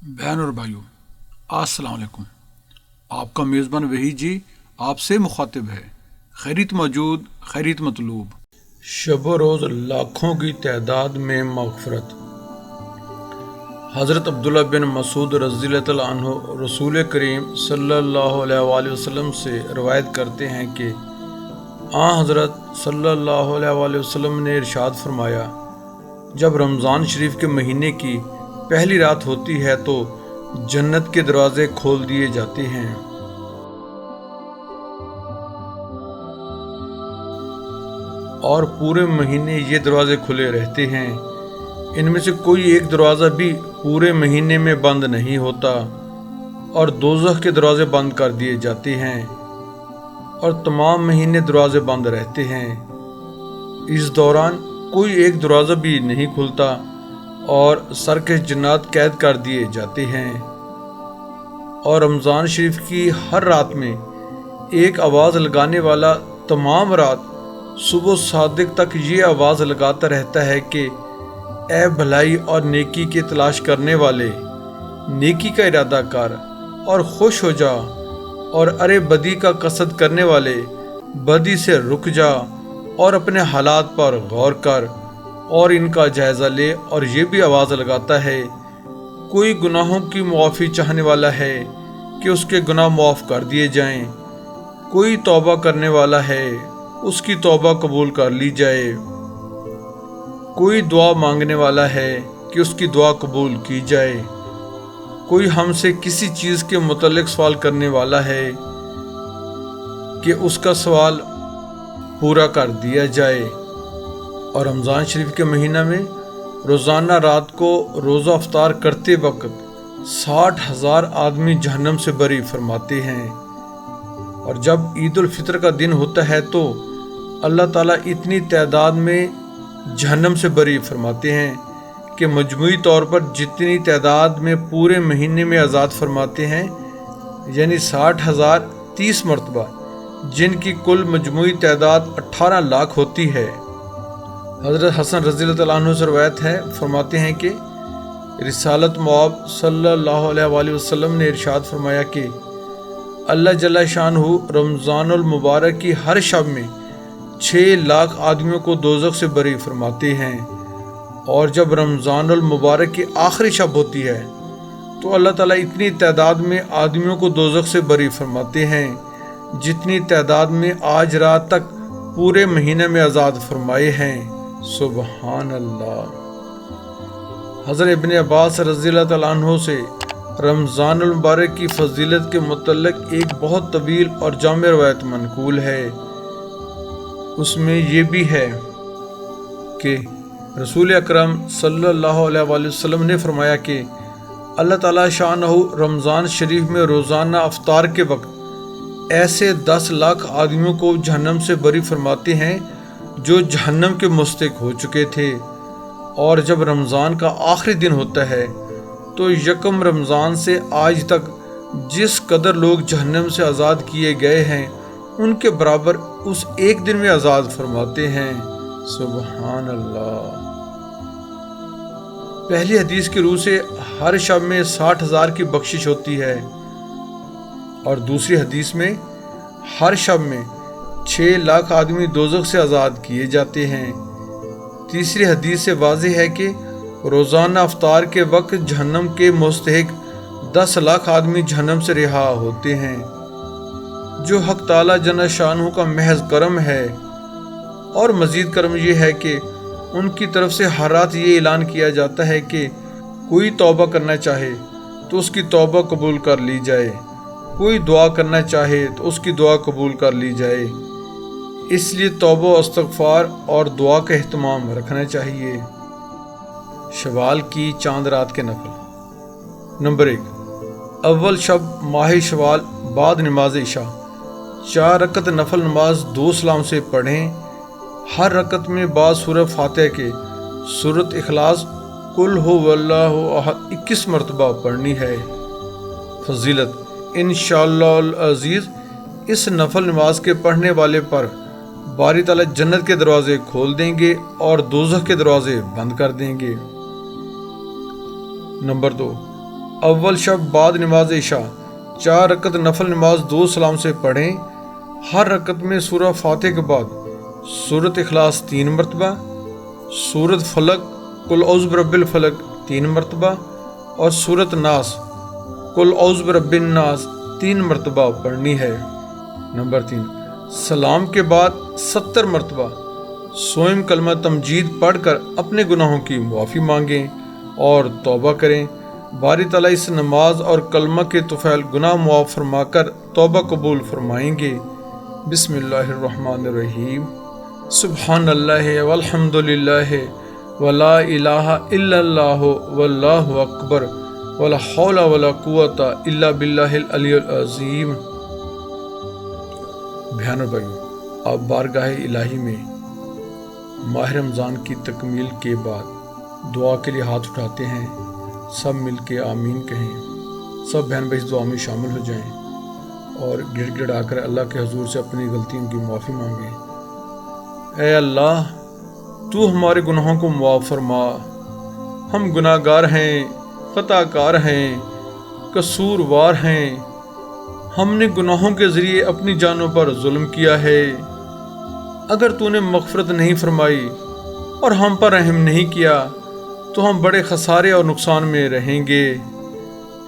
بہن اور بھائیوں، السلام علیکم۔ آپ کا میزبان وحی جی آپ سے مخاطب ہے۔ خیریت موجود، خیریت مطلوب۔ شب و روز لاکھوں کی تعداد میں مغفرت۔ حضرت عبداللہ بن مسعود رضی اللہ تعالیٰ عنہ رسول کریم صلی اللہ علیہ وآلہ وسلم سے روایت کرتے ہیں کہ حضرت صلی اللہ علیہ وآلہ وسلم نے ارشاد فرمایا، جب رمضان شریف کے مہینے کی پہلی رات ہوتی ہے تو جنت کے دروازے کھول دیے جاتے ہیں اور پورے مہینے یہ دروازے کھلے رہتے ہیں۔ ان میں سے کوئی ایک دروازہ بھی پورے مہینے میں بند نہیں ہوتا، اور دوزخ کے دروازے بند کر دیے جاتے ہیں اور تمام مہینے دروازے بند رہتے ہیں۔ اس دوران کوئی ایک دروازہ بھی نہیں کھلتا اور سرکش جنات قید کر دیے جاتے ہیں۔ اور رمضان شریف کی ہر رات میں ایک آواز لگانے والا تمام رات صبح صادق تک یہ آواز لگاتا رہتا ہے کہ اے بھلائی اور نیکی کے تلاش کرنے والے، نیکی کا ارادہ کر اور خوش ہو جا، اور ارے بدی کا قصد کرنے والے، بدی سے رک جا اور اپنے حالات پر غور کر اور ان کا جائزہ لے۔ اور یہ بھی آواز لگاتا ہے، کوئی گناہوں کی معافی چاہنے والا ہے کہ اس کے گناہ معاف کر دیے جائیں، کوئی توبہ کرنے والا ہے اس کی توبہ قبول کر لی جائے، کوئی دعا مانگنے والا ہے کہ اس کی دعا قبول کی جائے، کوئی ہم سے کسی چیز کے متعلق سوال کرنے والا ہے کہ اس کا سوال پورا کر دیا جائے۔ اور رمضان شریف کے مہینہ میں روزانہ رات کو روزہ افطار کرتے وقت 60,000 آدمی جہنم سے بری فرماتے ہیں، اور جب عید الفطر کا دن ہوتا ہے تو اللہ تعالیٰ اتنی تعداد میں جہنم سے بری فرماتے ہیں کہ مجموعی طور پر جتنی تعداد میں پورے مہینے میں آزاد فرماتے ہیں، یعنی 60,000 30 مرتبہ، جن کی کل مجموعی تعداد 18 لاکھ ہوتی ہے۔ حضرت حسن رضی اللہ عنہ سے روایت ہے، فرماتے ہیں کہ رسالت مآب صلی اللہ علیہ وآلہ وسلم نے ارشاد فرمایا کہ اللہ جل شانہ رمضان المبارک کی ہر شب میں 6 لاکھ آدمیوں کو دوزخ سے بری فرماتے ہیں، اور جب رمضان المبارک کی آخری شب ہوتی ہے تو اللہ تعالیٰ اتنی تعداد میں آدمیوں کو دوزخ سے بری فرماتے ہیں جتنی تعداد میں آج رات تک پورے مہینے میں آزاد فرمائے ہیں۔ سبحان اللہ۔ حضرت ابن عباس رضی اللہ تعالیٰ عنہ سے رمضان المبارک کی فضیلت کے متعلق ایک بہت طویل اور جامع روایت منقول ہے۔ اس میں یہ بھی ہے کہ رسول اکرم صلی اللہ علیہ وآلہ وسلم نے فرمایا کہ اللہ تعالیٰ شانہ رمضان شریف میں روزانہ افطار کے وقت ایسے 10 لاکھ آدمیوں کو جہنم سے بری فرماتے ہیں جو جہنم کے مستحق ہو چکے تھے، اور جب رمضان کا آخری دن ہوتا ہے تو یکم رمضان سے آج تک جس قدر لوگ جہنم سے آزاد کیے گئے ہیں ان کے برابر اس ایک دن میں آزاد فرماتے ہیں۔ سبحان اللہ۔ پہلی حدیث کی روح سے ہر شب میں 60,000 کی بخشش ہوتی ہے، اور دوسری حدیث میں ہر شب میں 6 لاکھ آدمی دوزخ سے آزاد کیے جاتے ہیں۔ تیسری حدیث سے واضح ہے کہ روزانہ افطار کے وقت جہنم کے مستحق 10 لاکھ آدمی جہنم سے رہا ہوتے ہیں، جو حق تعالیٰ جل شانہ کا محض کرم ہے۔ اور مزید کرم یہ ہے کہ ان کی طرف سے ہر رات یہ اعلان کیا جاتا ہے کہ کوئی توبہ کرنا چاہے تو اس کی توبہ قبول کر لی جائے، کوئی دعا کرنا چاہے تو اس کی دعا قبول کر لی جائے۔ اس لیے توبہ و استغفار اور دعا کا اہتمام رکھنا چاہیے۔ شوال کی چاند رات کے نفل۔ نمبر 1، اول شب ماہ شوال بعد نماز عشاء 4 رکعت نفل نماز 2 سلام سے پڑھیں۔ ہر رکعت میں بعد سورہ فاتحہ کے سورۃ اخلاص قل ہو واللہ احد 21 مرتبہ پڑھنی ہے۔ فضیلت: انشاءاللہ العزیز اس نفل نماز کے پڑھنے والے پر باری تعالیٰ جنت کے دروازے کھول دیں گے اور دوزخ کے دروازے بند کر دیں گے۔ نمبر 2، اول شب بعد نماز عشاء 4 رکعت نفل نماز 2 سلام سے پڑھیں۔ ہر رکعت میں سورہ فاتحہ کے بعد سورۃ اخلاص 3 مرتبہ، سورۃ فلق قل اعوذ برب الفلق 3 مرتبہ اور سورۃ ناس قل اعوذ برب الناس 3 مرتبہ پڑھنی ہے۔ نمبر 3، سلام کے بعد 70 مرتبہ سوئم کلمہ تمجید پڑھ کر اپنے گناہوں کی معافی مانگیں اور توبہ کریں۔ باری تعالیٰ اس نماز اور کلمہ کے طفیل گناہ معاف فرما کر توبہ قبول فرمائیں گے۔ بسم اللہ الرحمن الرحیم۔ سبحان اللہ والحمد للہ ولا الہ الا اللہ واللہ اکبر ولا حول ولا قوت الا باللہ العلی العظیم۔ بہنوں بھائیوں، آپ بارگاہ الہی میں ماہ رمضان کی تکمیل کے بعد دعا کے لیے ہاتھ اٹھاتے ہیں۔ سب مل کے آمین کہیں۔ سب بہن بھائی اس دعا میں شامل ہو جائیں اور گڑ گڑا کر اللہ کے حضور سے اپنی غلطیوں کی معافی مانگیں۔ اے اللہ، تو ہمارے گناہوں کو معاف فرما۔ ہم گناہ گار ہیں، خطا کار ہیں، قصوروار ہیں۔ ہم نے گناہوں کے ذریعے اپنی جانوں پر ظلم کیا ہے۔ اگر تو نے مغفرت نہیں فرمائی اور ہم پر رحم نہیں کیا تو ہم بڑے خسارے اور نقصان میں رہیں گے۔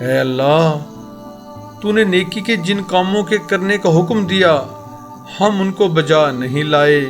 اے اللہ، تو نے نیکی کے جن کاموں کے کرنے کا حکم دیا ہم ان کو بجا نہیں لائے۔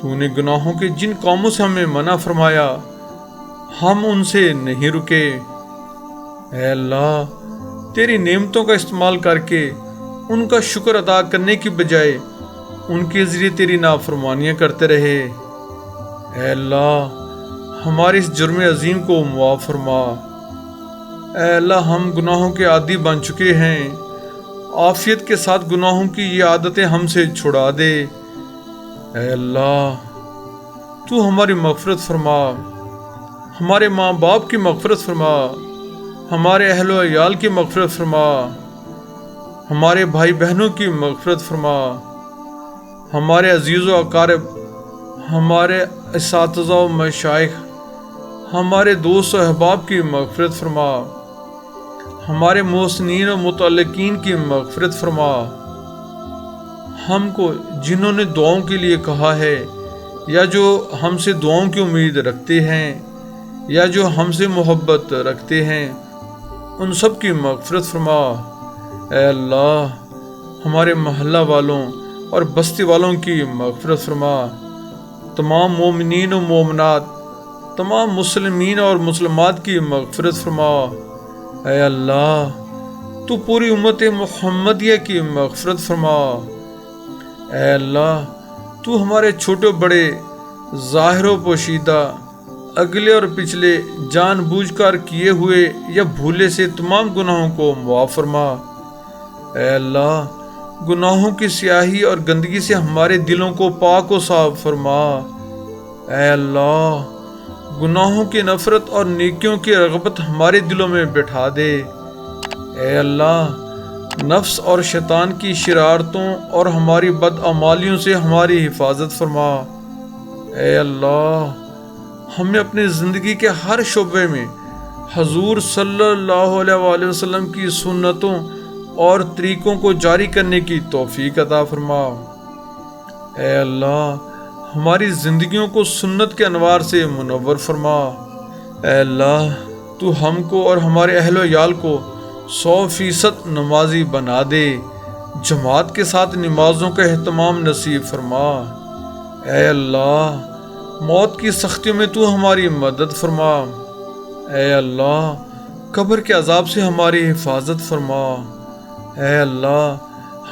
تو نے گناہوں کے جن کاموں سے ہمیں منع فرمایا ہم ان سے نہیں رکے۔ اے اللہ، تیری نعمتوں کا استعمال کر کے ان کا شکر ادا کرنے کی بجائے ان کے ذریعے تیری نافرمانیاں کرتے رہے۔ اے اللہ، ہمارے اس جرم عظیم کو معاف فرما۔ اے اللہ، ہم گناہوں کے عادی بن چکے ہیں۔ عافیت کے ساتھ گناہوں کی یہ عادتیں ہم سے چھڑا دے۔ اے اللہ، تو ہماری مغفرت فرما، ہمارے ماں باپ کی مغفرت فرما، ہمارے اہل و عیال کی مغفرت فرما، ہمارے بھائی بہنوں کی مغفرت فرما، ہمارے عزیز و اقارب، ہمارے اساتذہ و مشائخ، ہمارے دوست و احباب کی مغفرت فرما، ہمارے محسنین و متعلقین کی مغفرت فرما۔ ہم کو جنہوں نے دعاؤں کے لیے کہا ہے یا جو ہم سے دعاؤں کی امید رکھتے ہیں یا جو ہم سے محبت رکھتے ہیں ان سب کی مغفرت فرما۔ اے اللہ، ہمارے محلہ والوں اور بستی والوں کی مغفرت فرما۔ تمام مومنین و مومنات، تمام مسلمین اور مسلمات کی مغفرت فرما۔ اے اللہ، تو پوری امت محمدیہ کی مغفرت فرما۔ اے اللہ، تو ہمارے چھوٹے بڑے، ظاہر و پوشیدہ، اگلے اور پچھلے، جان بوجھ کر کیے ہوئے یا بھولے سے تمام گناہوں کو معاف فرما۔ اے اللہ، گناہوں کی سیاہی اور گندگی سے ہمارے دلوں کو پاک و صاف فرما۔ اے اللہ، گناہوں کی نفرت اور نیکیوں کی رغبت ہمارے دلوں میں بٹھا دے۔ اے اللہ، نفس اور شیطان کی شرارتوں اور ہماری بدعمالیوں سے ہماری حفاظت فرما۔ اے اللہ، ہمیں اپنی زندگی کے ہر شعبے میں حضور صلی اللہ علیہ وآلہ وسلم کی سنتوں اور طریقوں کو جاری کرنے کی توفیق عطا فرما۔ اے اللہ، ہماری زندگیوں کو سنت کے انوار سے منور فرما۔ اے اللہ، تو ہم کو اور ہمارے اہل و عیال کو 100% نمازی بنا دے۔ جماعت کے ساتھ نمازوں کا اہتمام نصیب فرما۔ اے اللہ، موت کی سختیوں میں تو ہماری مدد فرما۔ اے اللہ، قبر کے عذاب سے ہماری حفاظت فرما۔ اے اللہ،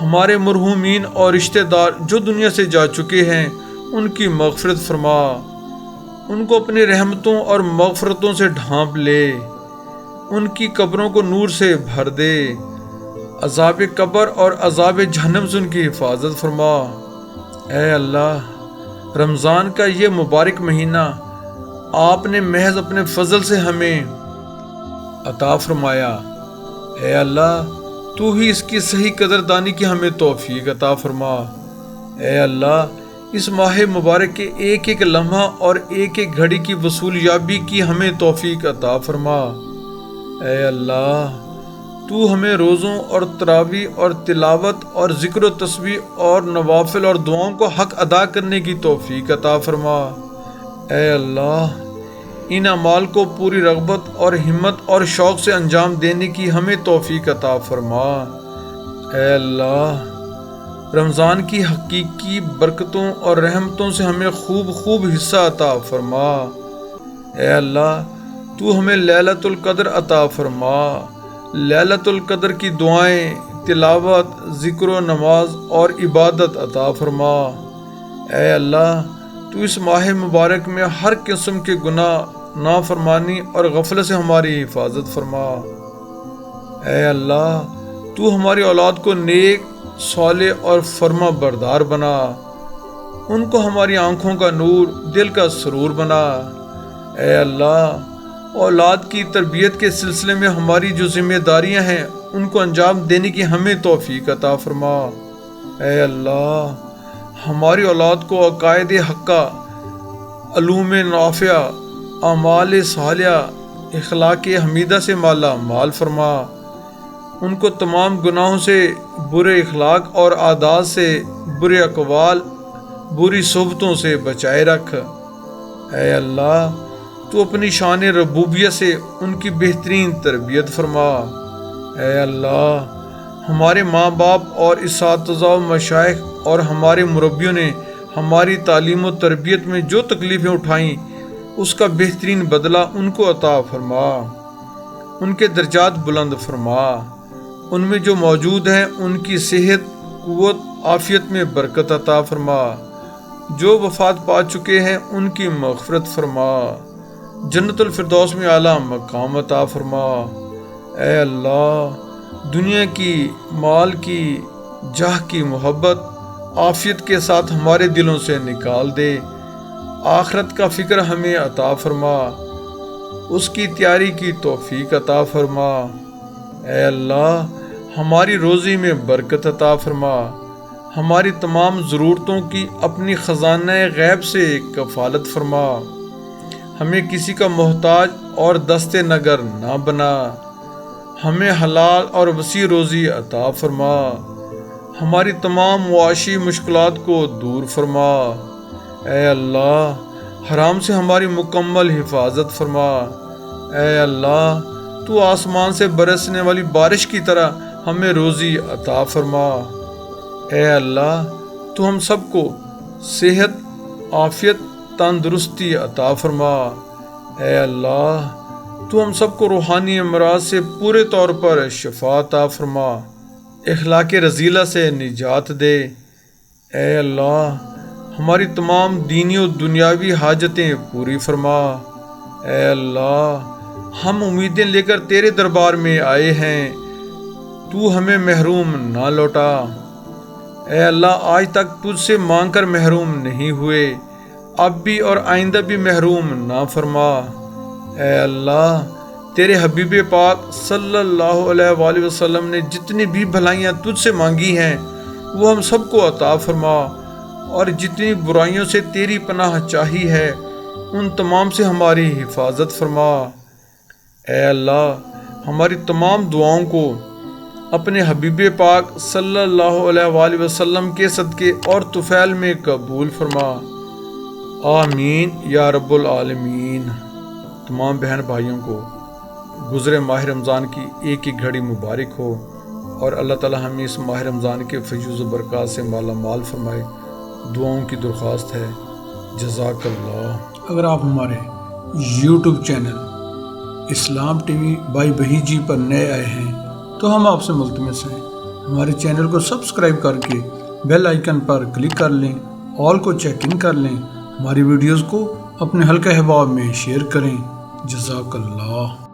ہمارے مرحومین اور رشتہ دار جو دنیا سے جا چکے ہیں ان کی مغفرت فرما۔ ان کو اپنی رحمتوں اور مغفرتوں سے ڈھانپ لے، ان کی قبروں کو نور سے بھر دے، عذاب قبر اور عذاب جہنم سے ان کی حفاظت فرما۔ اے اللہ، رمضان کا یہ مبارک مہینہ آپ نے محض اپنے فضل سے ہمیں عطا فرمایا۔ اے اللہ، تو ہی اس کی صحیح قدردانی کی ہمیں توفیق عطا فرما۔ اے اللہ، اس ماہ مبارک کے ایک ایک لمحہ اور ایک ایک گھڑی کی وصول یابی کی ہمیں توفیق عطا فرما۔ اے اللہ تو ہمیں روزوں اور تراویح اور تلاوت اور ذکر و تسبیح اور نوافل اور دعاؤں کو حق ادا کرنے کی توفیق عطا فرما۔ اے اللہ ان اعمال کو پوری رغبت اور ہمت اور شوق سے انجام دینے کی ہمیں توفیق عطا فرما۔ اے اللہ رمضان کی حقیقی برکتوں اور رحمتوں سے ہمیں خوب حصہ عطا فرما۔ اے اللہ تو ہمیں لیلۃ القدر عطا فرما۔ لیلۃ القدر کی دعائیں، تلاوت، ذکر و نماز اور عبادت عطا فرما۔ اے اللہ تو اس ماہ مبارک میں ہر قسم کے گناہ، نافرمانی اور غفلت سے ہماری حفاظت فرما۔ اے اللہ تو ہماری اولاد کو نیک، صالح اور فرما بردار بنا، ان کو ہماری آنکھوں کا نور، دل کا سرور بنا۔ اے اللہ اولاد کی تربیت کے سلسلے میں ہماری جو ذمہ داریاں ہیں ان کو انجام دینے کی ہمیں توفیق عطا فرما۔ اے اللہ ہماری اولاد کو عقائد حقہ، علوم نافعہ، اعمال صالحہ، اخلاق حمیدہ سے مالا مال فرما۔ ان کو تمام گناہوں سے، برے اخلاق اور عادات سے، برے اقوال، بری صحبتوں سے بچائے رکھ۔ اے اللہ تو اپنی شان ربوبیت سے ان کی بہترین تربیت فرما۔ اے اللہ ہمارے ماں باپ اور اساتذہ و مشائخ اور ہمارے مربیوں نے ہماری تعلیم و تربیت میں جو تکلیفیں اٹھائیں اس کا بہترین بدلہ ان کو عطا فرما، ان کے درجات بلند فرما۔ ان میں جو موجود ہیں ان کی صحت، قوت، عافیت میں برکت عطا فرما۔ جو وفات پا چکے ہیں ان کی مغفرت فرما، جنت الفردوس میں اعلیٰ مقام عطا فرما۔ اے اللہ دنیا کی، مال کی، جاہ کی محبت عافیت کے ساتھ ہمارے دلوں سے نکال دے۔ آخرت کا فکر ہمیں عطا فرما، اس کی تیاری کی توفیق عطا فرما۔ اے اللہ ہماری روزی میں برکت عطا فرما، ہماری تمام ضرورتوں کی اپنی خزانہ غیب سے کفالت فرما۔ ہمیں کسی کا محتاج اور دست نگر نہ بنا، ہمیں حلال اور وسیع روزی عطا فرما، ہماری تمام معاشی مشکلات کو دور فرما۔ اے اللہ حرام سے ہماری مکمل حفاظت فرما۔ اے اللہ تو آسمان سے برسنے والی بارش کی طرح ہمیں روزی عطا فرما۔ اے اللہ تو ہم سب کو صحت، عافیت، تندرستی عطا فرما۔ اے اللہ تو ہم سب کو روحانی امراض سے پورے طور پر شفا عطا فرما، اخلاق رذیلہ سے نجات دے۔ اے اللہ ہماری تمام دینی و دنیاوی حاجتیں پوری فرما۔ اے اللہ ہم امیدیں لے کر تیرے دربار میں آئے ہیں، تو ہمیں محروم نہ لوٹا۔ اے اللہ آج تک تجھ سے مانگ کر محروم نہیں ہوئے، اب بھی اور آئندہ بھی محروم نہ فرما۔ اے اللہ تیرے حبیب پاک صلی اللہ علیہ وآلہ وسلم نے جتنی بھی بھلائیاں تجھ سے مانگی ہیں وہ ہم سب کو عطا فرما، اور جتنی برائیوں سے تیری پناہ چاہی ہے ان تمام سے ہماری حفاظت فرما۔ اے اللہ ہماری تمام دعاؤں کو اپنے حبیب پاک صلی اللہ علیہ وآلہ وسلم کے صدقے اور طفیل میں قبول فرما۔ آمین یا رب العالمین۔ تمام بہن بھائیوں کو گزرے ماہ رمضان کی ایک ایک گھڑی مبارک ہو، اور اللہ تعالی ہمیں اس ماہ رمضان کے فیض و برکات سے مالا مال فرمائے۔ دعاؤں کی درخواست ہے۔ جزاک اللہ۔ اگر آپ ہمارے YouTube channel Islam T V by Bahiji پر نئے آئے ہیں تو ہم آپ سے ملتمس ہیں ہمارے چینل کو سبسکرائب کر کے بیل آئیکن پر کلک کر لیں، آل کو چیک ان کر لیں، ہماری ویڈیوز کو اپنے حلقہ احباب میں شیئر کریں۔ جزاک اللہ۔